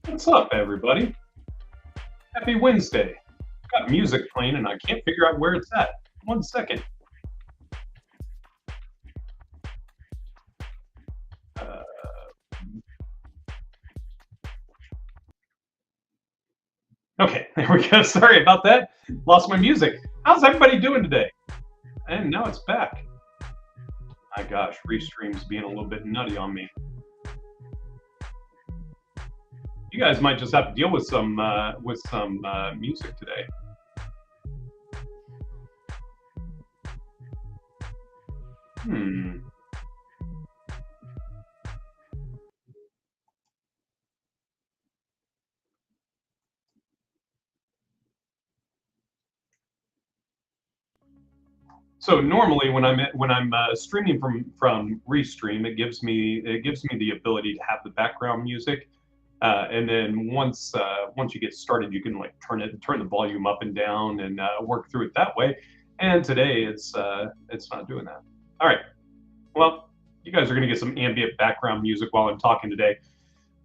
What's up, everybody? Happy Wednesday. Got music playing and I can't figure out where it's at. 1 second. Uh, okay, there we go. Sorry about that. Lost my music. How's everybody doing today? And now it's back. My gosh, Restream's being a little bit nutty on me. You guys might just have to deal with some music today. So normally when I'm streaming from Restream, it gives me the ability to have the background music, and then once you get started, you can like turn the volume up and down and work through it that way. And today it's not doing that. All right. Well, you guys are going to get some ambient background music while I'm talking today.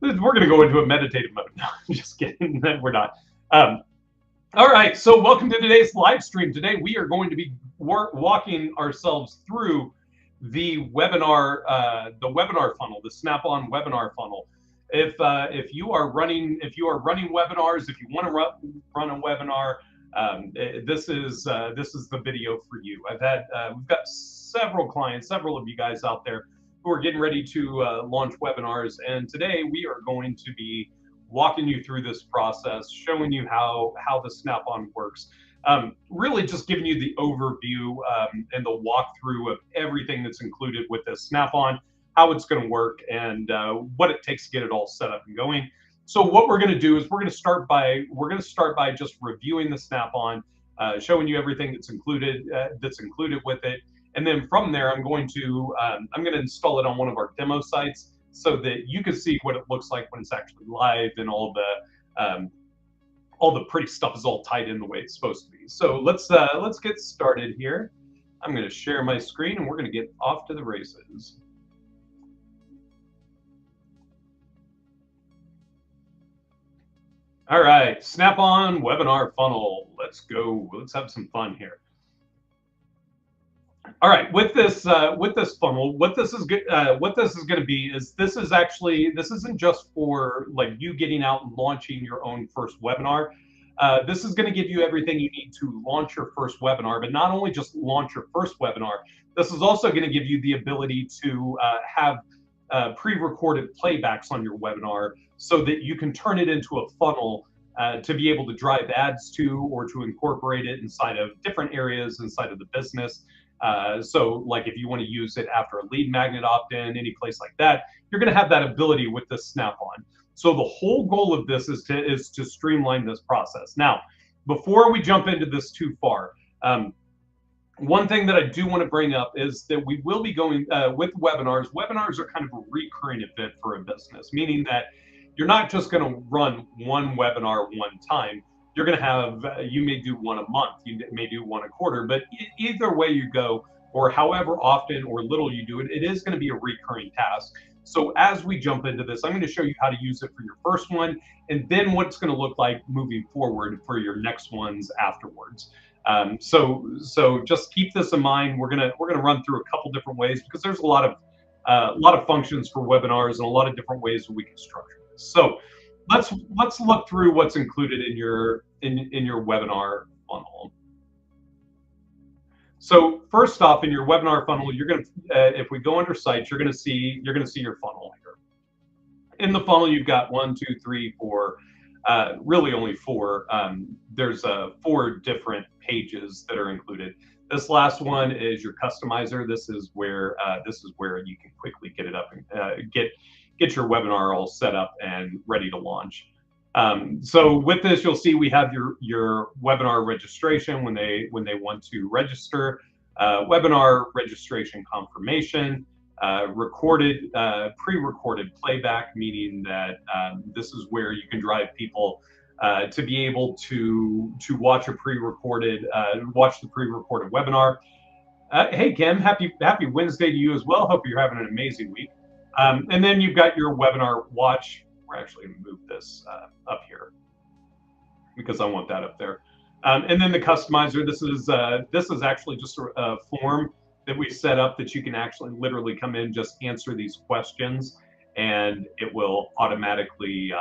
We're going to go into a meditative mode. No, I'm just kidding. We're not. All right, so welcome to today's live stream. Today we are going to be walking ourselves through the webinar funnel, the SnapOn webinar funnel. If you are running webinars, if you want to run a webinar, this is the video for you. We've got several clients, several of you guys out there who are getting ready to launch webinars, and today we are going to be walking you through this process, showing you how the SnapOn works, really just giving you the overview and the walkthrough of everything that's included with this SnapOn, how it's going to work, and what it takes to get it all set up and going. So what we're going to do is we're going to start by just reviewing the SnapOn, showing you everything that's included with it, and then from there I'm going to install it on one of our demo sites, so that you can see what it looks like when it's actually live, and all the pretty stuff is all tied in the way it's supposed to be. So let's get started here. I'm going to share my screen and we're going to get off to the races. All right, SnapOn webinar funnel. Let's go. Let's have some fun here. All right, with this funnel, what this is going to be is this isn't just for like you getting out and launching your own first webinar. This is going to give you everything you need to launch your first webinar, but not only just launch your first webinar. This is also going to give you the ability to have pre-recorded playbacks on your webinar, so that you can turn it into a funnel to be able to drive ads to, or to incorporate it inside of different areas inside of the business. So like if you want to use it after a lead magnet opt-in, any place like that, you're going to have that ability with this SnapOn. So the whole goal of this is to streamline this process. Now, before we jump into this too far, one thing that I do want to bring up is that we will be going with webinars. Webinars are kind of a recurring event for a business, meaning that you're not just going to run one webinar one time. You're going to have, you may do one a month, you may do one a quarter, but either way you go, or however often or little you do it, it is going to be a recurring task. So as we jump into this, I'm going to show you how to use it for your first one, and then what it's going to look like moving forward for your next ones afterwards. So just keep this in mind. We're gonna run through a couple different ways, because there's a lot of functions for webinars and a lot of different ways that we can structure this. So let's look through what's included in your webinar funnel. So first off, in your webinar funnel, you're going to, if we go under sites, you're going to see your funnel here. In the funnel, you've got 1, 2, 3, 4, really only 4. There's 4 different pages that are included. This last one is your customizer. This is where you can quickly get it up and get your webinar all set up and ready to launch. So with this, you'll see we have your webinar registration when they want to register, webinar registration confirmation, pre-recorded playback, meaning that this is where you can drive people to be able to watch the pre-recorded webinar. Hey Kim, happy Wednesday to you as well. Hope you're having an amazing week. And then you've got your webinar watch, we're actually going to move this up here because I want that up there. And then the customizer, this is actually just a form that we set up that you can actually literally come in, just answer these questions, and it will automatically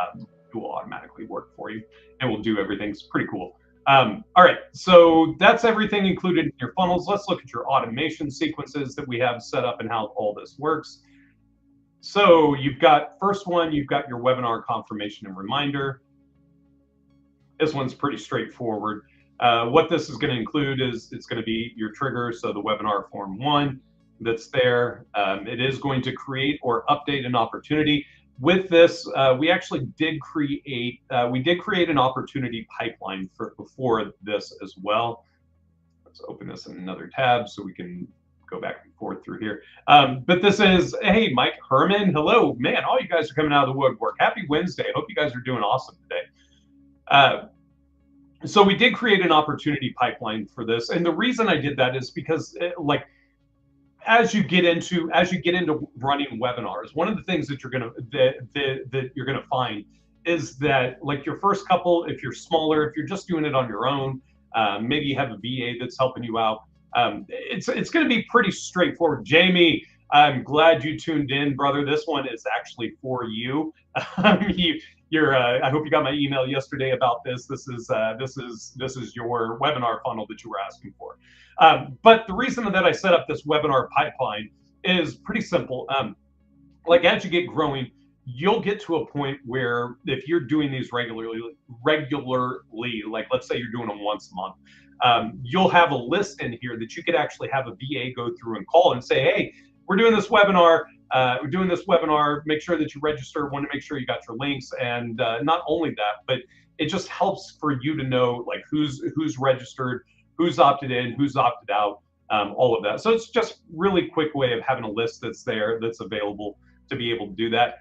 work for you, and will do everything. It's pretty cool. All right, so that's everything included in your funnels. Let's look at your automation sequences that we have set up and how all this works. So you've got, first one, you've got your webinar confirmation and reminder. This one's pretty straightforward. What this is going to include is it's going to be your trigger, so the webinar form 1 that's there. It is going to create or update an opportunity. With this, we actually did create an opportunity pipeline before this as well. Let's open this in another tab so we can go back and forth through here. But this is, hey, Mike Herman, hello, man, all you guys are coming out of the woodwork. Happy Wednesday. Hope you guys are doing awesome today. So we did create an opportunity pipeline for this, and the reason I did that is because, like, as you get into running webinars, one of the things that you're gonna find is that, like, your first couple, if you're smaller, if you're just doing it on your own, maybe you have a VA that's helping you out. It's going to be pretty straightforward. Jamie, I'm glad you tuned in, brother. This one is actually for you. I hope you got my email yesterday about this. This is your webinar funnel that you were asking for. But the reason that I set up this webinar pipeline is pretty simple. Like, as you get growing, you'll get to a point where if you're doing these regularly, like, let's say you're doing them once a month, you'll have a list in here that you could actually have a VA go through and call and say, hey, we're doing this webinar. Make sure that you register. Want to make sure you got your links, and not only that, but it just helps for you to know, like, who's registered, who's opted in, who's opted out, all of that. So it's just really quick way of having a list that's there, that's available to be able to do that.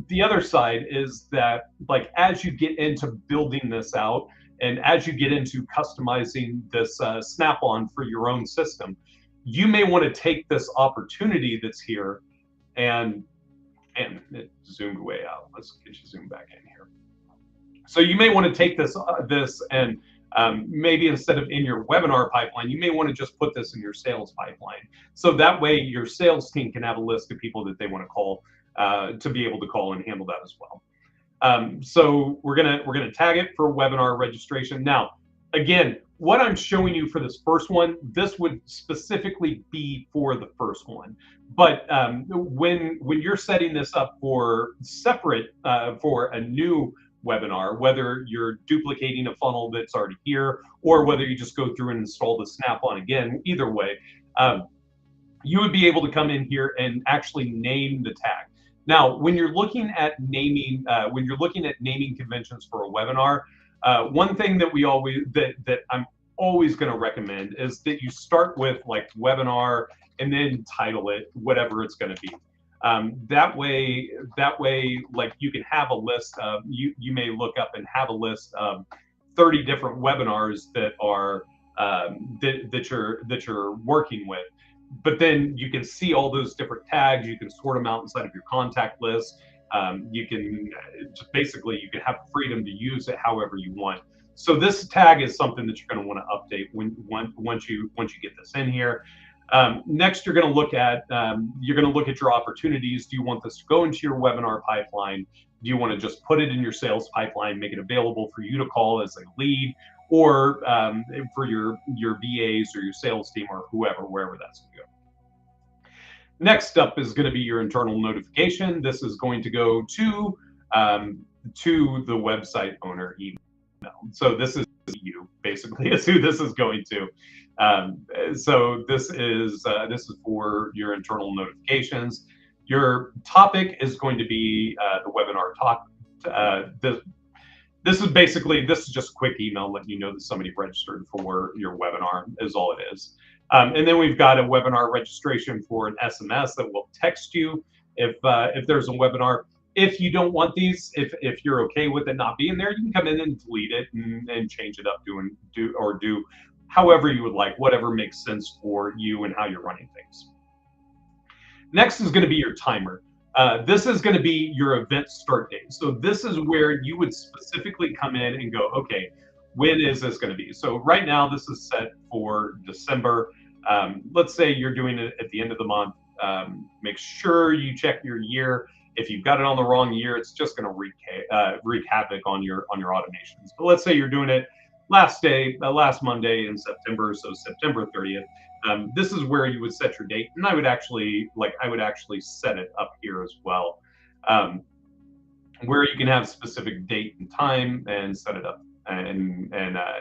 The other side is that, like, as you get into building this out and as you get into customizing this SnapOn for your own system, you may want to take this opportunity that's here and it zoomed way out. Let's get you zoomed back in here. So you may want to take this and maybe instead of in your webinar pipeline, you may want to just put this in your sales pipeline. So that way your sales team can have a list of people that they want to call to be able to call and handle that as well. So we're gonna tag it for webinar registration. Now, again, what I'm showing you for this first one, this would specifically be for the first one. But when you're setting this up for separate for a new webinar, whether you're duplicating a funnel that's already here or whether you just go through and install the SnapOn again, either way, you would be able to come in here and actually name the tag. Now, when you're looking at naming conventions for a webinar, one thing that I'm always going to recommend is that you start with, like, webinar and then title it whatever it's going to be. That way, like, you can have a list of, you may look up and have a list of 30 different webinars that are that you're working with. But then you can see all those different tags. You can sort them out inside of your contact list. You can basically, you can have freedom to use it however you want. So this tag is something that you're going to want to update once you get this in here. Next, you're going to look at your opportunities. Do you want this to go into your webinar pipeline? Do you want to just put it in your sales pipeline, make it available for you to call as a lead, or for your VAs or your sales team or wherever that's going to go? Next up is going to be your internal notification. This is going to go to the website owner email. So this is you, basically, is who this is going to. So this is for your internal notifications. Your topic is going to be the webinar talk. This is just a quick email letting you know that somebody registered for your webinar is all it is. And then we've got a webinar registration for an SMS that will text you if there's a webinar. If you don't want these, if you're okay with it not being there, you can come in and delete it and change it up, do however you would like, whatever makes sense for you and how you're running things. Next is going to be your timer. This is going to be your event start date. So this is where you would specifically come in and go, okay, when is this going to be? So right now, this is set for December. Let's say you're doing it at the end of the month. Make sure you check your year. If you've got it on the wrong year, it's just going to wreak havoc on your automations. But let's say you're doing it last Monday in September, so September 30th. This is where you would set your date, and I would actually set it up here as well, where you can have specific date and time and set it up and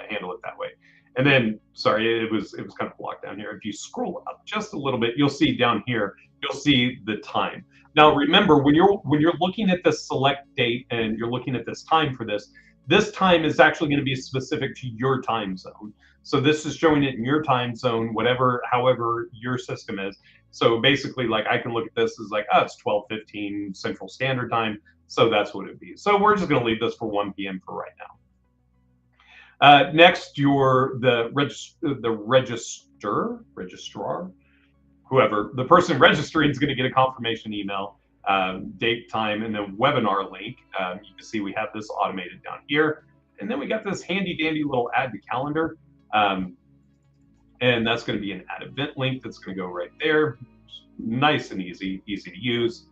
handle it that way. And then, sorry, it was kind of blocked down here. If you scroll up just a little bit, you'll see down here, you'll see the time. Now, remember, when you're looking at this select date and you're looking at this time for this time is actually going to be specific to your time zone. So this is showing it in your time zone, however your system is. So basically, like, I can look at this as like, oh, it's 12:15 Central Standard Time. So that's what it'd be. So we're just going to leave this for 1 p.m. for right now. Next, the registrar, whoever, the person registering is going to get a confirmation email, date, time, and then webinar link. You can see we have this automated down here. And then we got this handy dandy little add to calendar. And that's going to be an add event link that's going to go right there. Nice and easy to use.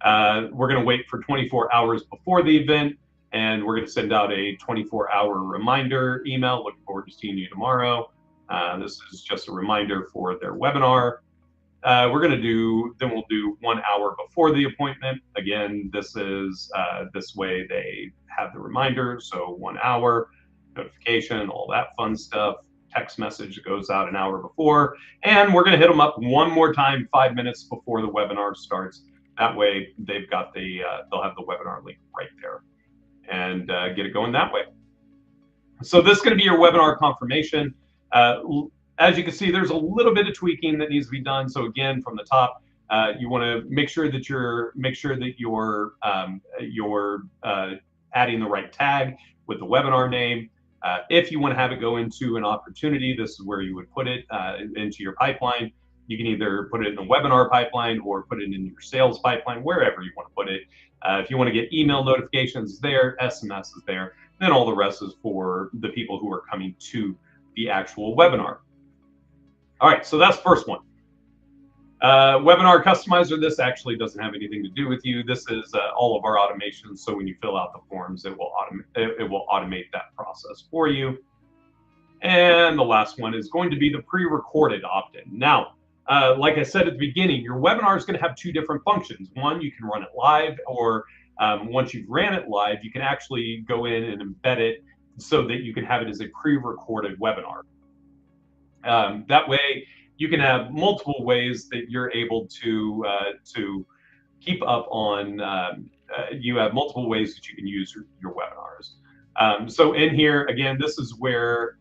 We're going to wait for 24 hours before the event, and we're going to send out a 24-hour reminder email. Looking forward to seeing you tomorrow. This is just a reminder for their webinar. We'll do 1 hour before the appointment. Again, this way they have the reminder. So 1 hour, notification, all that fun stuff. Text message goes out an hour before, and we're going to hit them up one more time 5 minutes before the webinar starts. That way they'll have the webinar link right there, and get it going that way. So this is going to be your webinar confirmation. As you can see, there's a little bit of tweaking that needs to be done. So again, from the top, you want to make sure that you're adding the right tag with the webinar name. If you want to have it go into an opportunity, this is where you would put it into your pipeline. You can either put it in the webinar pipeline or put it in your sales pipeline, wherever you want to put it. If you want to get email notifications there, SMS is there, then all the rest is for the people who are coming to the actual webinar. All right, so that's the first one. Webinar customizer, this actually doesn't have anything to do with you. This is all of our automations. So when you fill out the forms, it will automate that process for you. And the last one is going to be the pre-recorded opt-in. Now, like I said at the beginning, your webinar is going to have two different functions. One, you can run it live, or once you've ran it live, you can actually go in and embed it so that you can have it as a pre-recorded webinar. That way, you can have multiple ways that you're able to keep up on. You have multiple ways that you can use your webinars. So in here, again, this is where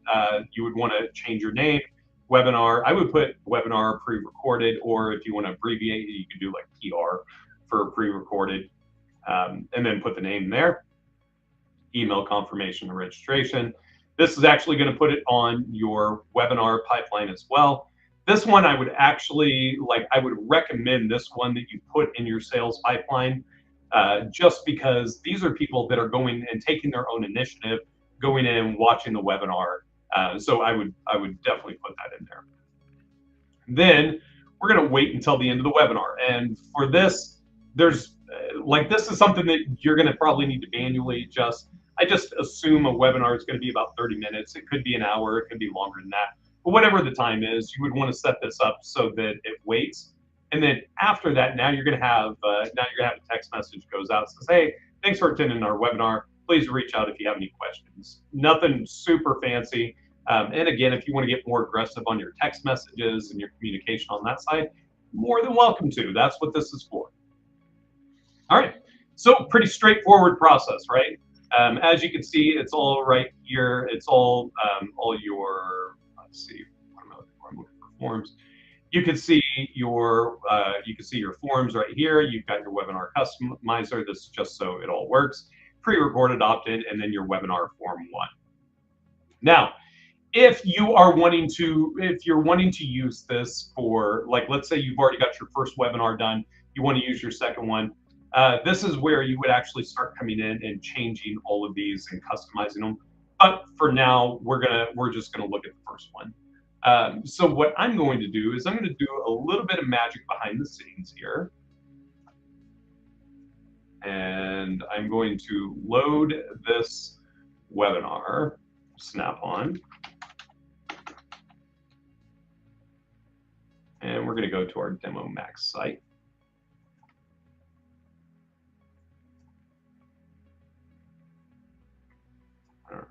you would want to change your name. Webinar, I would put webinar pre-recorded, or if you want to abbreviate it, you can do like PR for pre-recorded, and then put the name there. Email confirmation and registration. This is actually going to put it on your webinar pipeline as well. This one I would actually I would recommend this one that you put in your sales pipeline, just because these are people that are going and taking their own initiative, going in and watching the webinar. So I would definitely put that in there. Then we're going to wait until the end of the webinar. And for this, there's this is something that you're going to probably need to manually adjust. I just assume a webinar is going to be about 30 minutes. It could be an hour. It could be longer than that. But whatever the time is, you would want to set this up so that it waits. And then after that, now you're going to have a text message goes out that says, hey, thanks for attending our webinar. Please reach out if you have any questions. Nothing super fancy. And again, if you want to get more aggressive on your text messages and your communication on that side, more than welcome to. That's what this is for. All right. So pretty straightforward process, right? As you can see, it's all right here. It's all your, let's see, I'm looking for forms. You can see your forms right here. You've got your webinar customizer. This is just so it all works. Pre-recorded opt-in, and then your webinar form 1. Now, if you're wanting to use this for, let's say you've already got your first webinar done, you want to use your second one. This is where you would actually start coming in and changing all of these and customizing them. But for now, we're just gonna look at the first one. So what I'm going to do is I'm going to do a little bit of magic behind the scenes here. And I'm going to load this webinar SnapOn. And we're going to go to our Demo Max site. All right.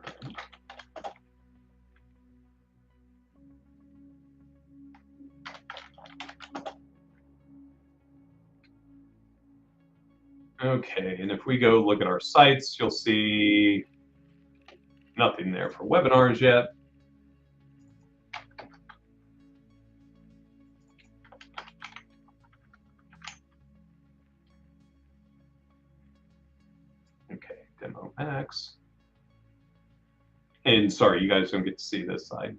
Okay, and if we go look at our sites, you'll see nothing there for webinars yet. Okay, Demo Max. And sorry, you guys don't get to see this side.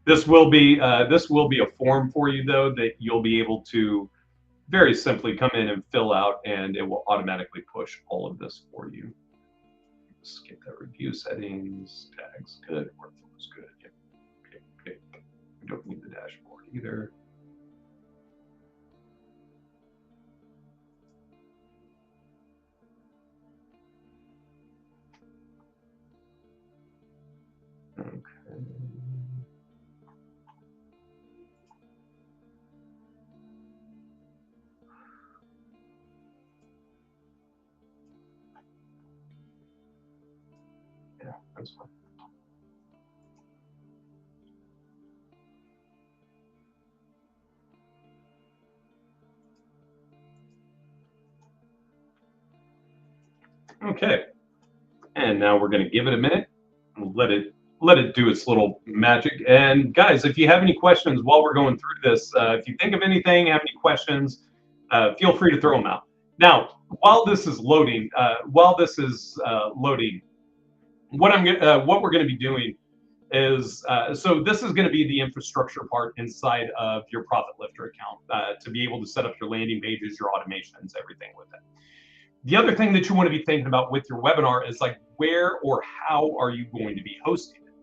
This will be a form for you though that you'll be able to very simply come in and fill out, and it will automatically push all of this for you. Skip that review settings, tags good, workflow is good. Yep. Okay. We don't need the dashboard either. Okay. Yeah, that's fine. Okay, and now we're going to give it a minute and let it do its little magic. And guys, if you have any questions while we're going through this, if you think of anything, have any questions, feel free to throw them out. Now, while this is loading, what we're going to be doing is so this is going to be the infrastructure part inside of your Profit Lifter account to be able to set up your landing pages, your automations, everything with it. The other thing that you want to be thinking about with your webinar is like where or how are you going to be hosting it?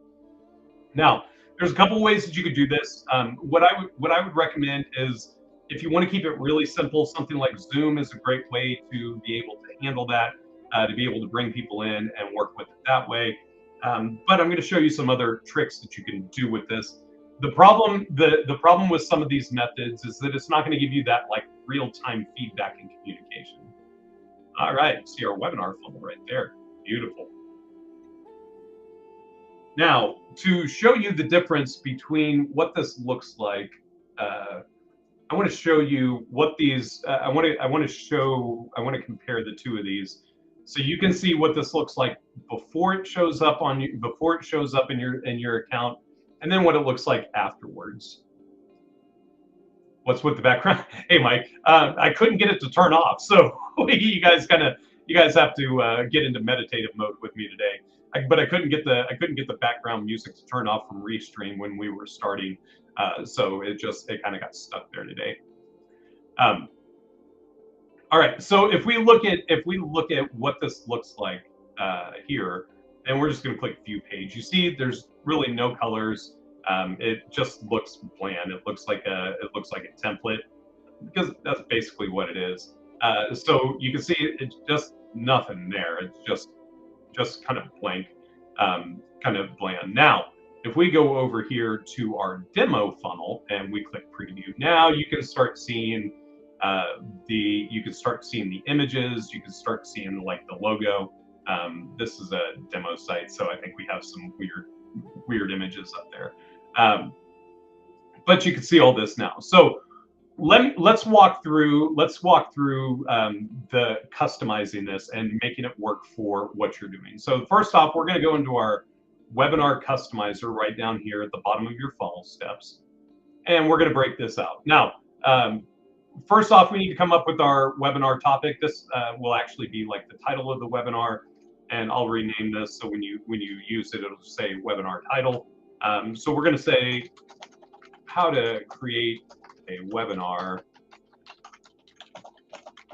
Now, there's a couple of ways that you could do this. What I would recommend is if you want to keep it really simple, something like Zoom is a great way to be able to handle that, to be able to bring people in and work with it that way. But I'm going to show you some other tricks that you can do with this. The problem with some of these methods is that it's not going to give you that like real-time feedback and communication. All right, see our webinar funnel right there. Beautiful. Now, to show you the difference between what this looks like, I want to show you what these. I want to compare the two of these, so you can see what this looks like before it shows up on you, before it shows up in your account, and then what it looks like afterwards. What's with the background? Hey, Mike, I couldn't get it to turn off, so you guys have to get into meditative mode with me today. But I couldn't get the background music to turn off from Restream when we were starting, so it kind of got stuck there today. All right, so if we look at what this looks like here, and we're just going to click View Page. You see, there's really no colors. It just looks bland. It looks like a template because that's basically what it is. So you can see it's just nothing there. It's just kind of blank, kind of bland. Now, if we go over here to our demo funnel and we click Preview, now you can start seeing the images. You can start seeing like the logo. This is a demo site, so I think we have some weird images up there. But you can see all this now. So let's walk through the customizing this and making it work for what you're doing. So first off, we're going to go into our webinar customizer right down here at the bottom of your funnel steps, and we're going to break this out. Now, first off, we need to come up with our webinar topic. This will actually be like the title of the webinar, and I'll rename this so when you use it, it'll say webinar title. So we're going to say how to create a webinar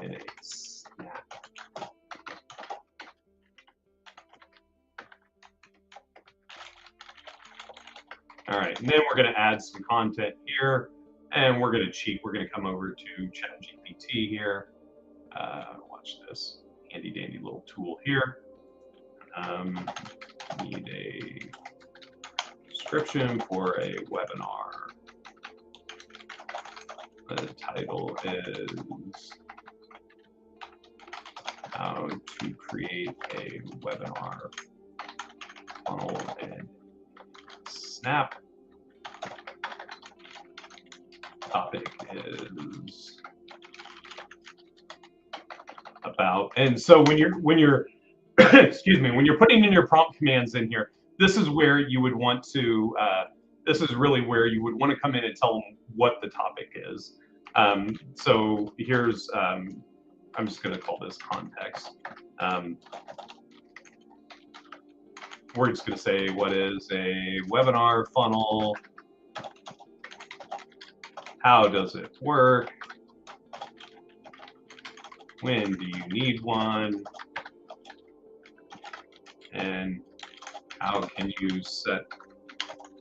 in a snap. All right, and then we're going to add some content here, and we're going to cheat. We're going to come over to ChatGPT here. Watch this handy dandy little tool here. Need a description for a webinar. The title is how to create a webinar funnel in Snap. Topic is about, and so when you're excuse me, when you're putting in your prompt commands in here, this is where you would want to this is really where you would want to come in and tell them what the topic is. So here's I'm just going to call this context. We're just going to say, what is a webinar funnel? How does it work? When do you need one? And how can you set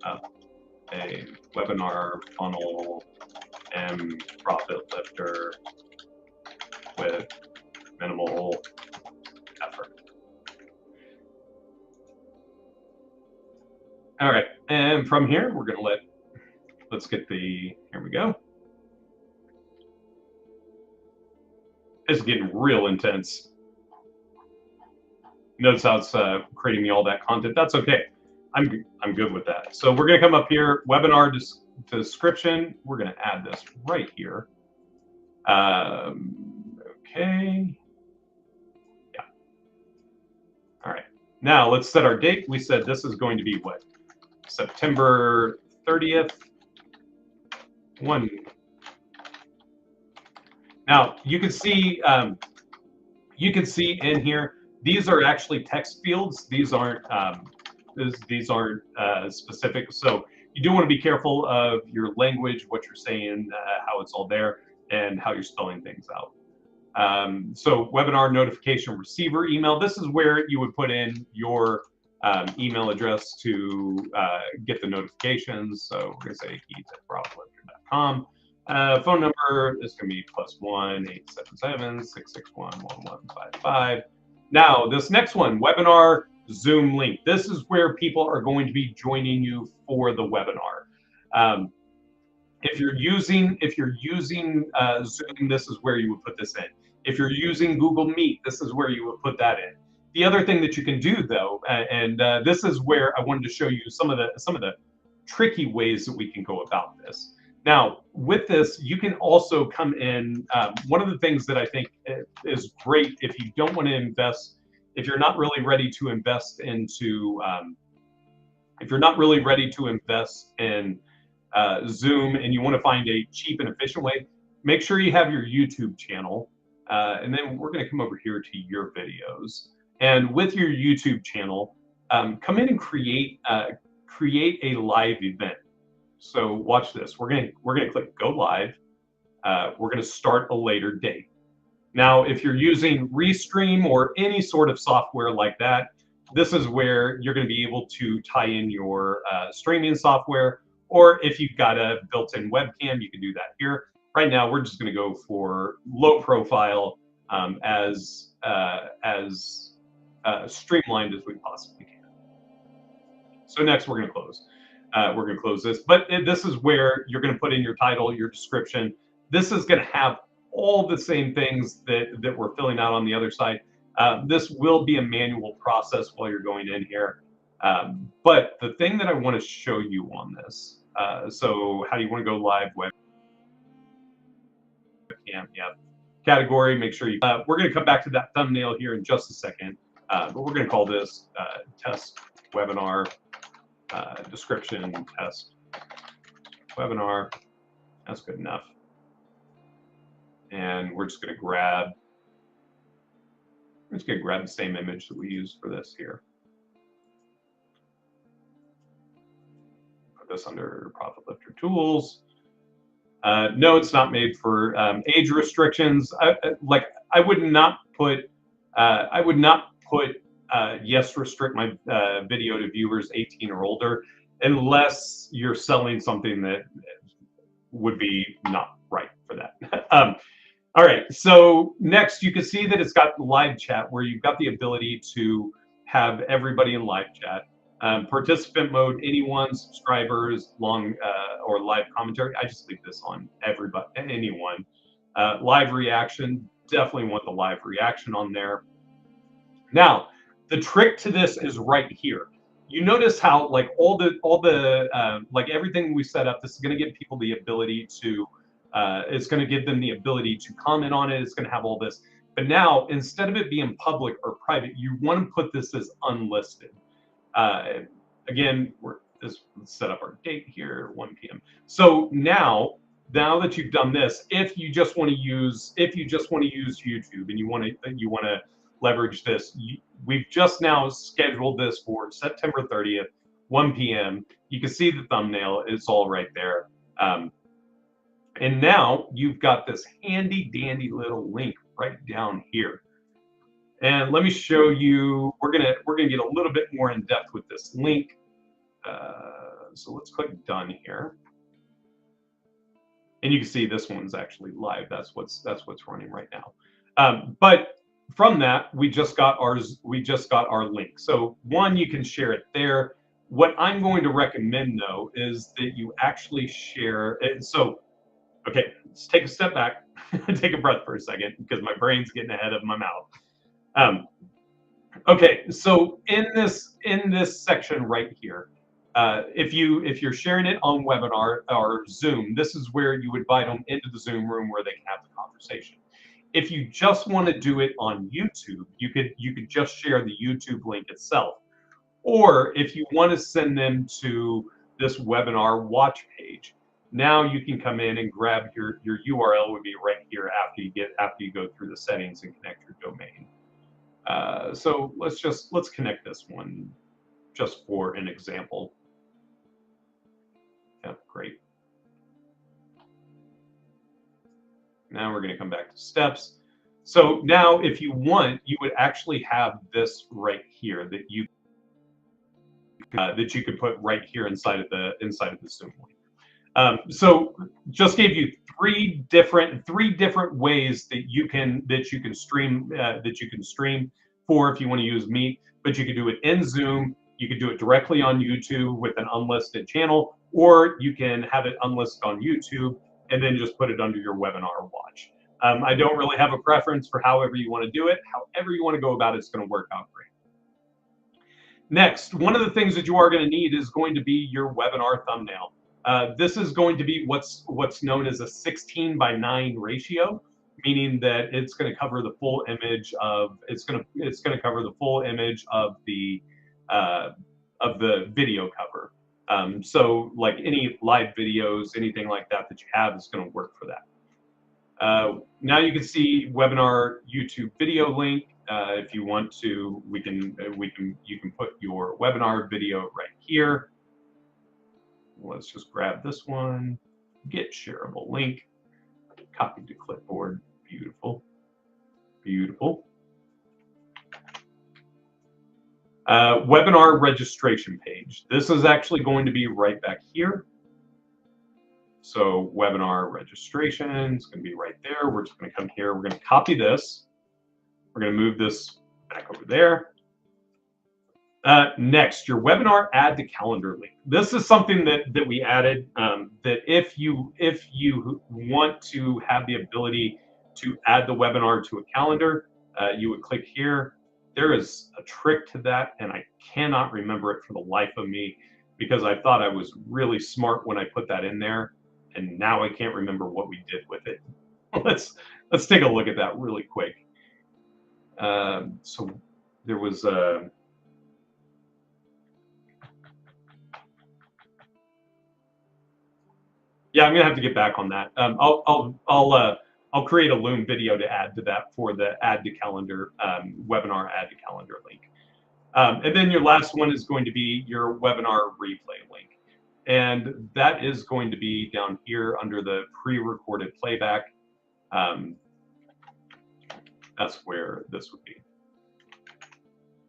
up a webinar funnel and profit lifter with minimal effort? All right, and from here, we're going to let's get the, here we go. It's getting real intense. Notice how it's creating me all that content. That's okay. I'm good with that. So we're going to come up here, webinar description. We're going to add this right here. Okay. Yeah. All right. Now let's set our date. We said this is going to be what? September 30th. Now you can see in here, these are actually text fields. These aren't specific. So you do want to be careful of your language, what you're saying, how it's all there, and how you're spelling things out. So webinar notification receiver email. This is where you would put in your email address to get the notifications. So we're going to say keith@profliftr.com. Phone number is going to be +1 877 661 1155. Now, this next one, webinar Zoom link. This is where people are going to be joining you for the webinar. If you're using Zoom, this is where you would put this in. If you're using Google Meet, this is where you would put that in. The other thing that you can do, though, and this is where I wanted to show you some of the tricky ways that we can go about this. Now, with this, you can also come in. One of the things that I think is great if you don't want to invest, if you're not really ready to invest into, Zoom and you want to find a cheap and efficient way, make sure you have your YouTube channel. And then we're going to come over here to your videos. And with your YouTube channel, come in and create a live event. So watch this. We're gonna click go live. We're gonna start a later date. Now, if you're using Restream or any sort of software like that, this is where you're going to be able to tie in your streaming software. Or if you've got a built-in webcam, you can do that here. Right now, we're just going to go for low profile, as streamlined as we possibly can. So next, we're going to close. We're going to close this, but this is where you're going to put in your title, your description. This is going to have all the same things that we're filling out on the other side. This will be a manual process while you're going in here. But the thing that I want to show you on this, so how do you want to go live? Webcam, yeah. Category, make sure you, we're going to come back to that thumbnail here in just a second, but we're going to call this test webinar. Description test webinar. That's good enough. And we're just going to grab the same image that we used for this here. Put this under Profit Lifter Tools. No, it's not made for age restrictions. I would not put yes, restrict my video to viewers 18 or older, unless you're selling something that would be not right for that. All right, so next you can see that it's got live chat where you've got the ability to have everybody in live chat. Participant mode, anyone, subscribers, long or live commentary. I just leave this on everybody, anyone. Live reaction, definitely want the live reaction on there. Now, the trick to this is right here. You notice how like all the like everything we set up, this is going to give people the ability to, it's going to give them the ability to comment on it. It's going to have all this. But now, instead of it being public or private, you want to put this as unlisted. Again, let's set up our date here, 1 p.m. So now that you've done this, if you just want to use YouTube and you want to leverage this, we've just now scheduled this for September 30th, 1 p.m. You can see the thumbnail; it's all right there. And now you've got this handy dandy little link right down here. And let me show you. We're gonna get a little bit more in depth with this link. So let's click done here, and you can see this one's actually live. That's what's running right now. But from that, we just got our link. So one, you can share it there. What I'm going to recommend though is that you actually share it. So, okay, let's take a step back, take a breath for a second because my brain's getting ahead of my mouth. Okay, so in this section right here, if you're sharing it on webinar or Zoom, this is where you would invite them into the Zoom room where they can have the conversation. If you just want to do it on YouTube, you could just share the YouTube link itself. Or if you want to send them to this webinar watch page, now you can come in and grab your URL would be right here after you go through the settings and connect your domain. So let's connect this one just for an example. Yeah, great. Now we're going to come back to steps. So now if you want, you would actually have this right here that you could put right here inside of the Zoom link. So just gave you three different ways that you can stream for if you want to use Meet, but you could do it in Zoom, you could do it directly on YouTube with an unlisted channel, or you can have it unlisted on YouTube and then just put it under your webinar watch. I don't really have a preference for however you want to do it. However you want to go about it, it's going to work out great. Next, one of the things that you are going to need is going to be your webinar thumbnail. This is going to be what's known as a 16:9 ratio, meaning that it's going to cover the full image of cover the full image of the video cover. So like any live videos, anything like that you have is going to work for that. Now you can see webinar YouTube video link. If you want to, you can put your webinar video right here. Let's just grab this one, get shareable link, copy to clipboard. Beautiful, beautiful. Webinar registration page. This is actually going to be right back here. So webinar registration is going to be right there. We're just going to come here. We're going to copy this. We're going to move this back over there. Next, your webinar add to calendar link. This is something that we added, that if you want to have the ability to add the webinar to a calendar, you would click here. There is a trick to that, and I cannot remember it for the life of me because I thought I was really smart when I put that in there, and now I can't remember what we did with it. Let's take a look at that really quick. So there was a yeah, I'm gonna have to get back on that. I'll create a Loom video to add to that for the add to calendar webinar add to calendar link. And then your last one is going to be your webinar replay link. And that is going to be down here under the pre-recorded playback. That's where this would be.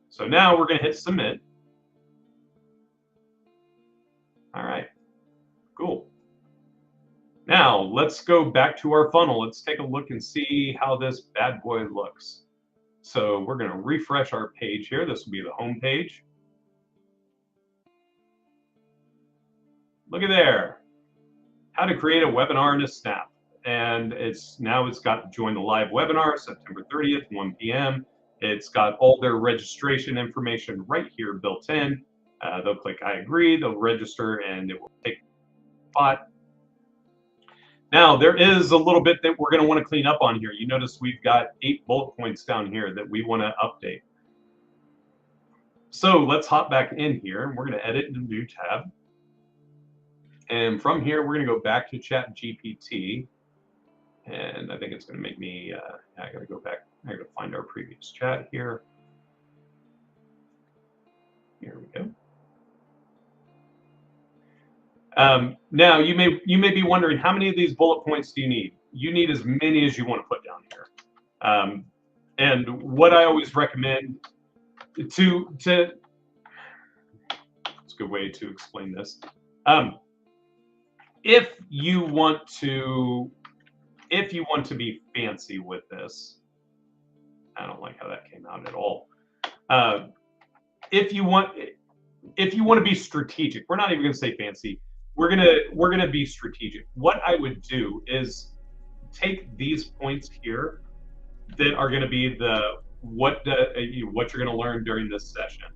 So now we're going to hit submit. All right, cool. Now let's go back to our funnel. Let's take a look and see how this bad boy looks. So we're going to refresh our page here. This will be the home page. Look at there. How to create a webinar in a snap. And it's got join the live webinar September 30th, 1 p.m. It's got all their registration information right here built in. They'll click I agree, they'll register, and it will take a spot. Now, there is a little bit that we're going to want to clean up on here. You notice we've got 8 bullet points down here that we want to update. So let's hop back in here, and we're going to edit in a new tab. And from here, we're going to go back to ChatGPT. And I think it's going to make me, I got to go back. I got to find our previous chat here. Here we go. Now you may be wondering, how many of these bullet points do you need? You need as many as you want to put down here. And what I always recommend it's a good way to explain this. If you want to be fancy with this, I don't like how that came out at all. If you want to be strategic, we're not even going to say fancy. We're gonna be strategic. What I would do is take these points here that are going to be what you're going to learn during this session.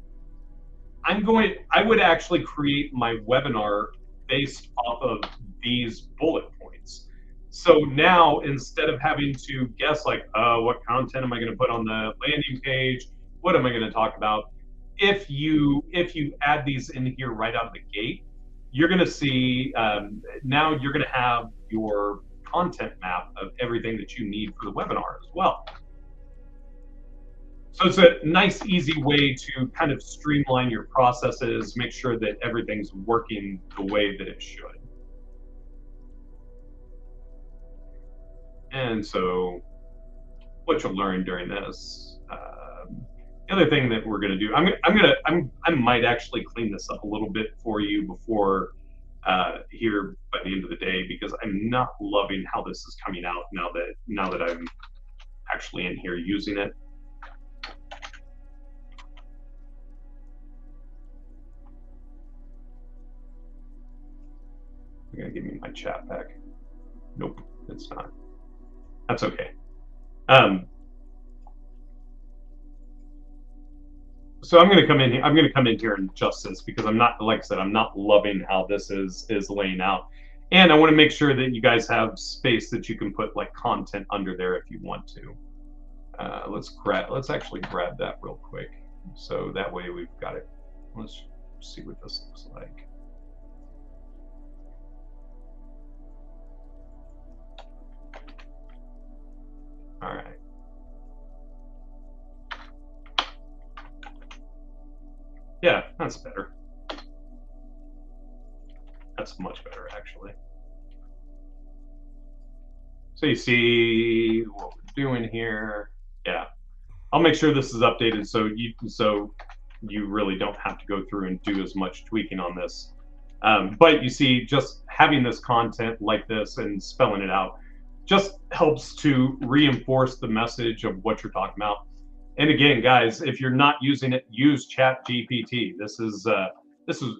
I would actually create my webinar based off of these bullet points. So now, instead of having to guess like, what content am I going to put on the landing page? What am I going to talk about? If you add these in here right out of the gate, you're going to see, now you're going to have your content map of everything that you need for the webinar as well. So it's a nice, easy way to kind of streamline your processes, make sure that everything's working the way that it should. And so what you'll learn during this, the other thing that we're going to do, I might actually clean this up a little bit for you before here by the end of the day, because I'm not loving how this is coming out now that I'm actually in here using it. You're gonna give me my chat back. Nope, it's not. That's okay. So I'm going to come in here. I'm going to come in here and adjust this because I'm not, like I said, I'm not loving how this is laying out, and I want to make sure that you guys have space that you can put like content under there if you want to. Let's actually grab that real quick, so that way we've got it. Let's see what this looks like. All right. Yeah, that's better. That's much better, actually. So you see what we're doing here. Yeah, I'll make sure this is updated so you really don't have to go through and do as much tweaking on this. But you see, just having this content like this and spelling it out just helps to reinforce the message of what you're talking about. And again, guys, if you're not using it, use ChatGPT. This is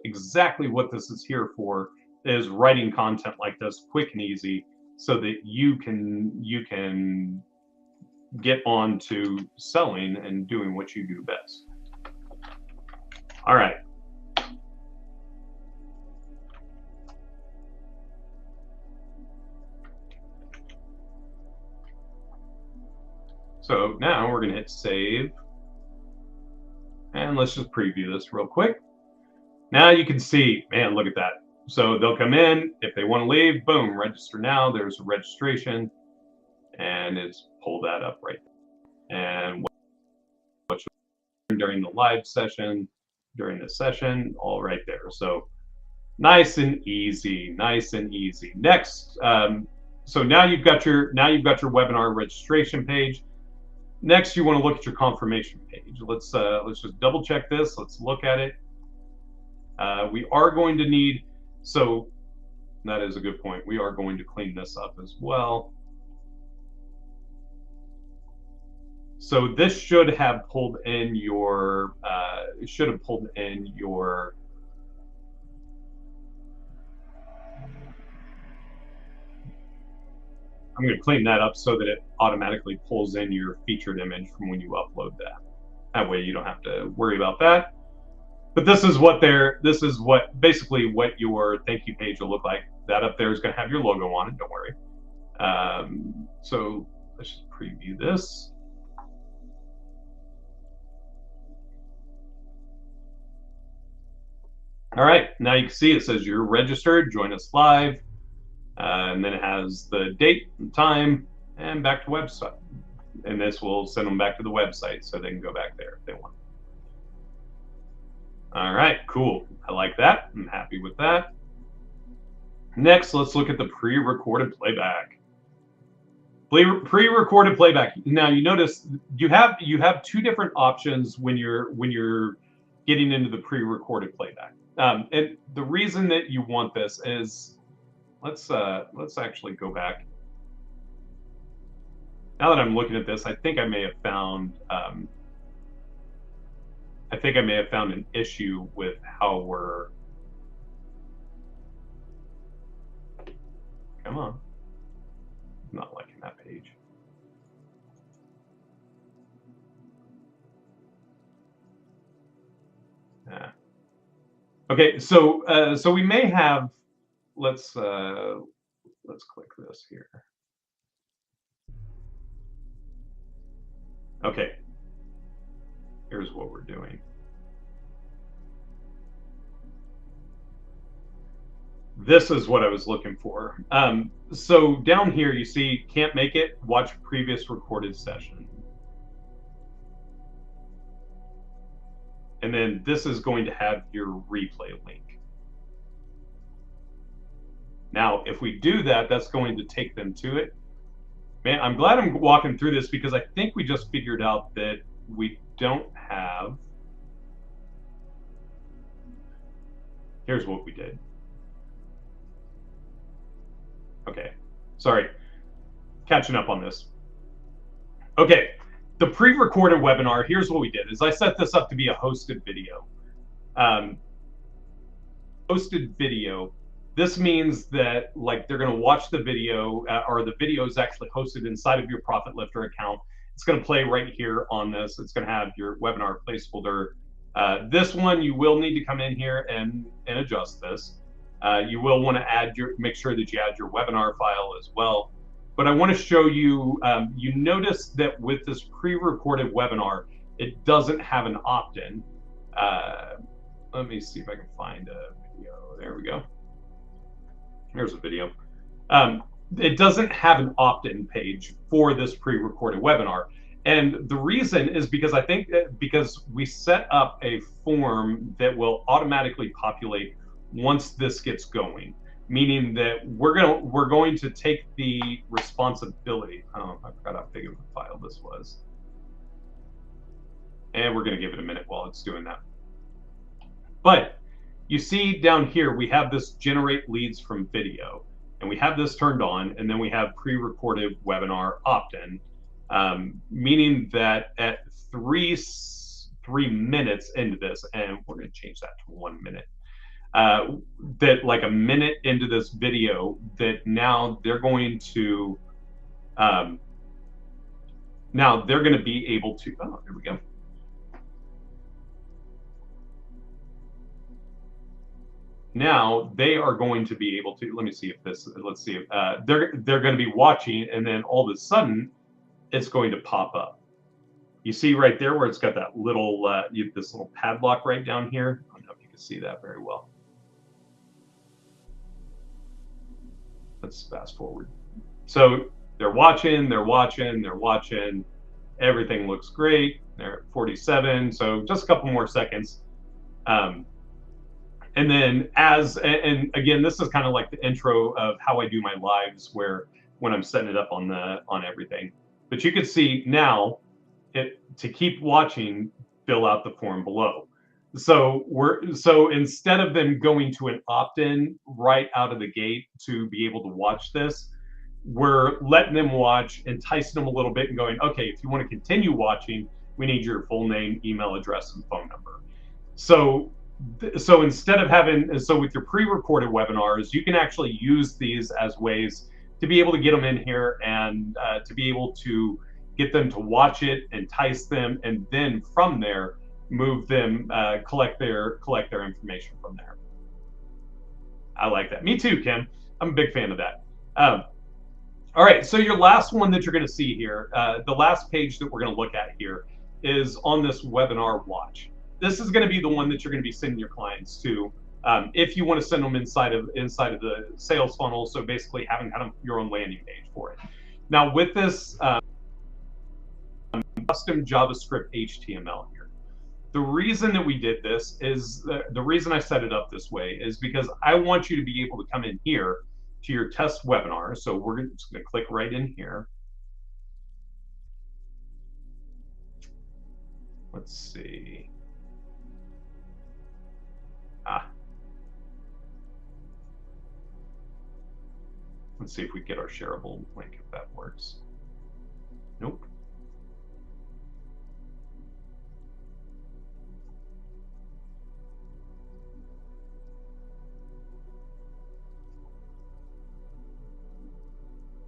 exactly what this is here for, is writing content like this quick and easy so that you can get on to selling and doing what you do best. All right. So now we're going to hit save. And let's just preview this real quick. Now you can see, man, look at that. So they'll come in. If they want to leave, boom, register now. There's a registration. And it's pull that up right there. And what you learned during the live session, during the session, all right there. So Nice and easy, nice and easy. Next, so now you've got your webinar registration page. Next, you want to look at your confirmation page. Let's just double check this. Let's look at it. We are going to need, so that is a good point. We are going to clean this up as well. So this should have pulled in your, it should have pulled in your, I'm going to clean that up so that it automatically pulls in your featured image from when you upload that. That way you don't have to worry about that. But this is what basically what your thank you page will look like. That up there is going to have your logo on it, don't worry. So let's just preview this. All right, now you can see it says you're registered, join us live, and then it has the date and time and back to website. And this will send them back to the website so they can go back there if they want. All right, cool. I like that. I'm happy with that. Next, let's look at the pre-recorded playback. Pre-recorded playback. Now you notice you have two different options when you're getting into the pre-recorded playback. And the reason that you want this is, let's actually go back. Now that I'm looking at this, I think I may have found an issue with how we're. Come on, I'm not liking that page. Yeah. Okay, so we may have. Let's click this here. Okay, here's what we're doing. This is what I was looking for. So down here, you see, can't make it, watch previous recorded session. And then this is going to have your replay link. Now, if we do that, that's going to take them to it. Man, I'm glad I'm walking through this because I think we just figured out that we don't have. Here's what we did. Okay, sorry, catching up on this. Okay, the pre-recorded webinar, here's what we did, is I set this up to be a hosted video. Hosted video, this means that like they're gonna watch the video, or the video is actually hosted inside of your Profit Lifter account. It's gonna play right here on this. It's gonna have your webinar placeholder. This one, you will need to come in here and adjust this. You will want to make sure that you add your webinar file as well. But I want to show you, you notice that with this pre-recorded webinar, it doesn't have an opt-in. Let me see if I can find a video. There we go. Here's a video. It doesn't have an opt-in page for this pre-recorded webinar. And the reason is because I think that because we set up a form that will automatically populate once this gets going, meaning that we're going to take the responsibility. Oh, I forgot how big of a file this was. And we're going to give it a minute while it's doing that. But you see down here, we have this generate leads from video, and we have this turned on, and then we have pre-recorded webinar opt-in, meaning that at three minutes into this, and we're going to change that to 1 minute, that like a minute into this video, that now they're going to be able to, oh, there we go. Now they are going to be able to, let me see if this, let's see if they're going to be watching, and then all of a sudden it's going to pop up. You see right there where it's got that little this little padlock right down here. I don't know if you can see that very well. Let's fast forward. So they're watching. Everything looks great. They're at 47. So just a couple more seconds. And then and again, this is kind of like the intro of how I do my lives, where when I'm setting it up on everything. But you can see now, to keep watching, fill out the form below. So instead of them going to an opt-in right out of the gate to be able to watch this, we're letting them watch, enticing them a little bit and going, okay, if you want to continue watching, we need your full name, email address, and phone number. So instead of with your pre-recorded webinars, you can actually use these as ways to be able to get them in here and to be able to get them to watch it, entice them, and then from there move them, collect their information from there. I like that. Me too, Kim. I'm a big fan of that. All right, so your last one that you're going to see here, the last page that we're going to look at here is on this webinar watch. This is going to be the one that you're going to be sending your clients to if you want to send them inside of the sales funnel. So basically having kind of your own landing page for it. Now with this custom JavaScript HTML here, the reason that we did this is the reason I set it up this way is because I want you to be able to come in here to your test webinar. So we're just going to click right in here. Let's see. Let's see if we get our shareable link, if that works. Nope.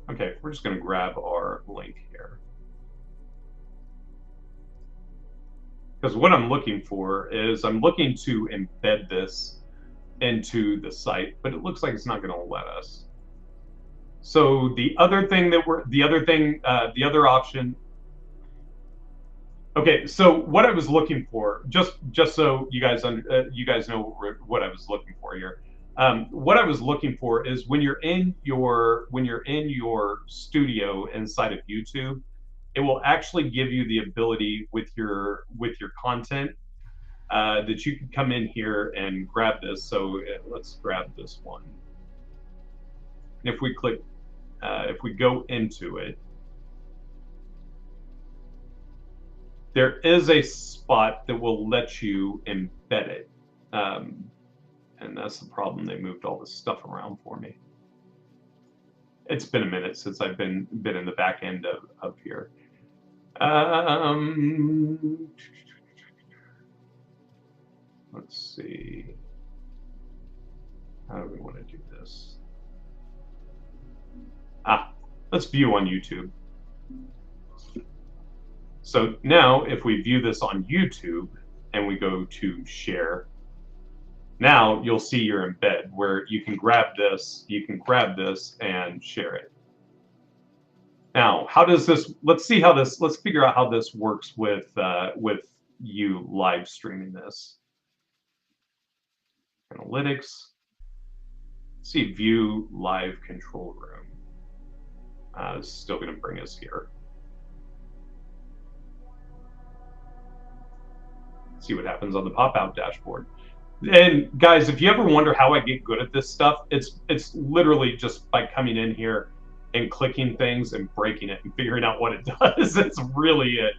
Okay, we're just going to grab our link here. Because what I'm looking for is I'm looking to embed this into the site, but it looks like it's not going to let us. So the other thing that the other option. Okay, so what I was looking for, just so you guys know what I was looking for here. What I was looking for is when you're in your studio inside of YouTube, it will actually give you the ability with your content that you can come in here and grab this. So let's grab this one. And if we click, if we go into it, there is a spot that will let you embed it. And that's the problem. They moved all this stuff around for me. It's been a minute since I've been in the back end of here. Let's see. How do we want to do this? Let's view on YouTube. So now if we view this on YouTube and we go to share, now you'll see your embed where you can grab this, and share it. Now, how does this, let's figure out how this works with you live streaming this. Analytics, see view live control room. It's still going to bring us here. See what happens on the pop-out dashboard. And guys, if you ever wonder how I get good at this stuff, it's literally just by coming in here and clicking things and breaking it and figuring out what it does. It's really it.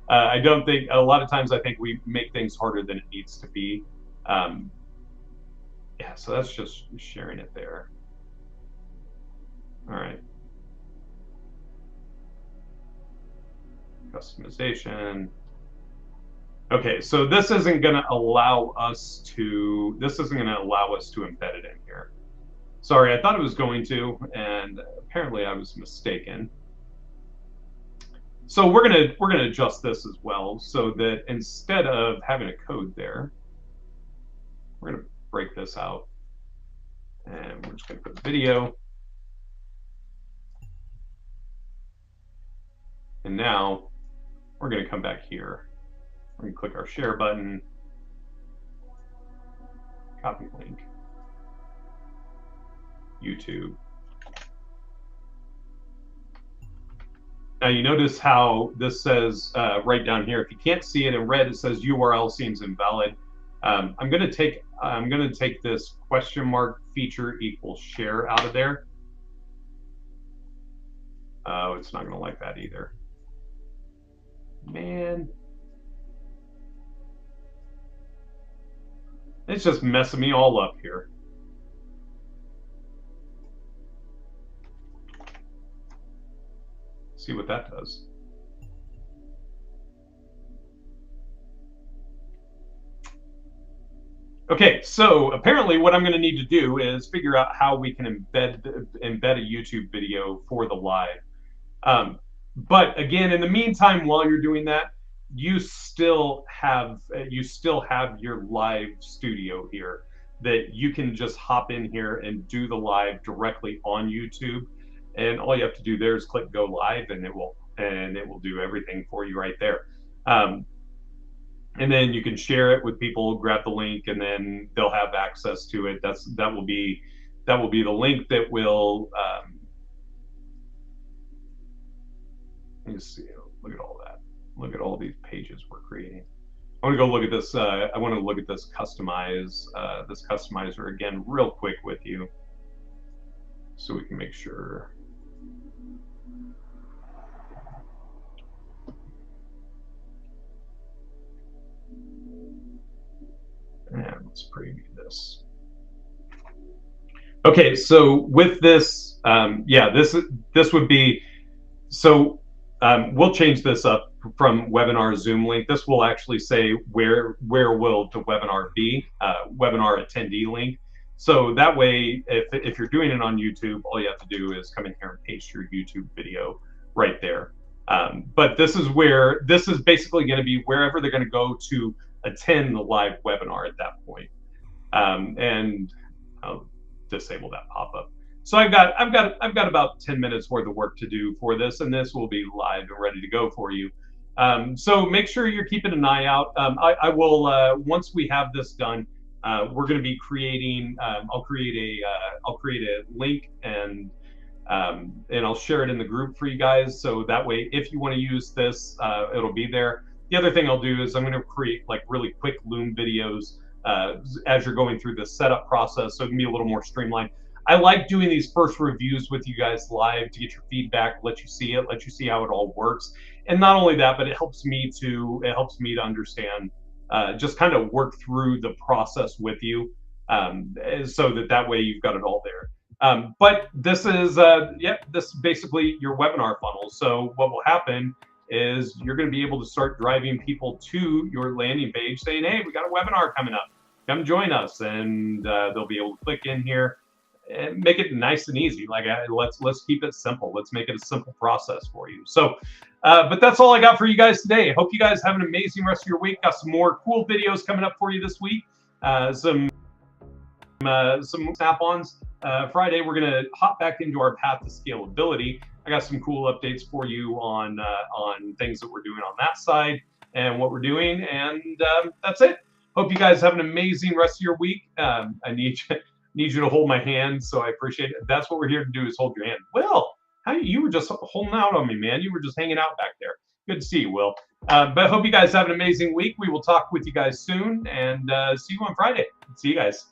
I don't think, a lot of times I think we make things harder than it needs to be. Yeah, so that's just sharing it there. All right. Customization. Okay, so this isn't going to allow us to embed it in here. Sorry, I thought it was going to, and apparently I was mistaken. So we're gonna adjust this as well, so that instead of having a code there, we're gonna break this out, and we're just gonna put video. And now we're gonna come back here. We're gonna click our share button, copy link, YouTube. Now you notice how this says right down here, if you can't see it in red, it says URL seems invalid. I'm gonna take I'm going to take this question mark feature equals share out of there. Oh, it's not going to like that either. Man. It's just messing me all up here. See what that does. Okay, so apparently what I'm going to need to do is figure out how we can embed a YouTube video for the live. But again, in the meantime, while you're doing that, you still have your live studio here that you can just hop in here and do the live directly on YouTube. And all you have to do there is click go live, and it will do everything for you right there. And then you can share it with people, grab the link, and then they'll have access to it. That will be the link that will. Let me see. Look at all that. Look at all these pages we're creating. I want to go look at this. I want to look at this customizer again real quick with you, so we can make sure. And let's preview this. Okay, so with this, yeah, this would be, so we'll change this up from webinar Zoom link. This will actually say where will the webinar be, webinar attendee link. So that way, if you're doing it on YouTube, all you have to do is come in here and paste your YouTube video right there. But this is basically going to be wherever they're going to go to attend the live webinar at that point. And I'll disable that pop-up. So I've got about 10 minutes worth of work to do for this, and this will be live and ready to go for you. So make sure you're keeping an eye out. I will once we have this done, we're going to be creating. I'll create a link and I'll share it in the group for you guys. So that way, if you want to use this, it'll be there. The other thing I'll do is I'm going to create like really quick Loom videos as you're going through the setup process, so it can be a little more streamlined. I like doing these first reviews with you guys live to get your feedback, let you see how it all works. And not only that, but it helps me to understand, just kind of work through the process with you, so that way you've got it all there. But this is, this is basically your webinar funnel. So what will happen is you're going to be able to start driving people to your landing page saying, hey, we got a webinar coming up, come join us. And they'll be able to click in here and make it nice and easy. Like, let's keep it simple. Let's make it a simple process for you. So, but that's all I got for you guys today. Hope you guys have an amazing rest of your week. Got some more cool videos coming up for you this week. Some snap-ons. Friday, we're going to hop back into our path to scalability. I got some cool updates for you on things that we're doing on that side and what we're doing. And that's it. Hope you guys have an amazing rest of your week. I need you to hold my hand, so I appreciate it. That's what we're here to do, is hold your hand. Will, you were just holding out on me, man. You were just hanging out back there. Good to see you, Will. But I hope you guys have an amazing week. We will talk with you guys soon, and see you on Friday. See you guys.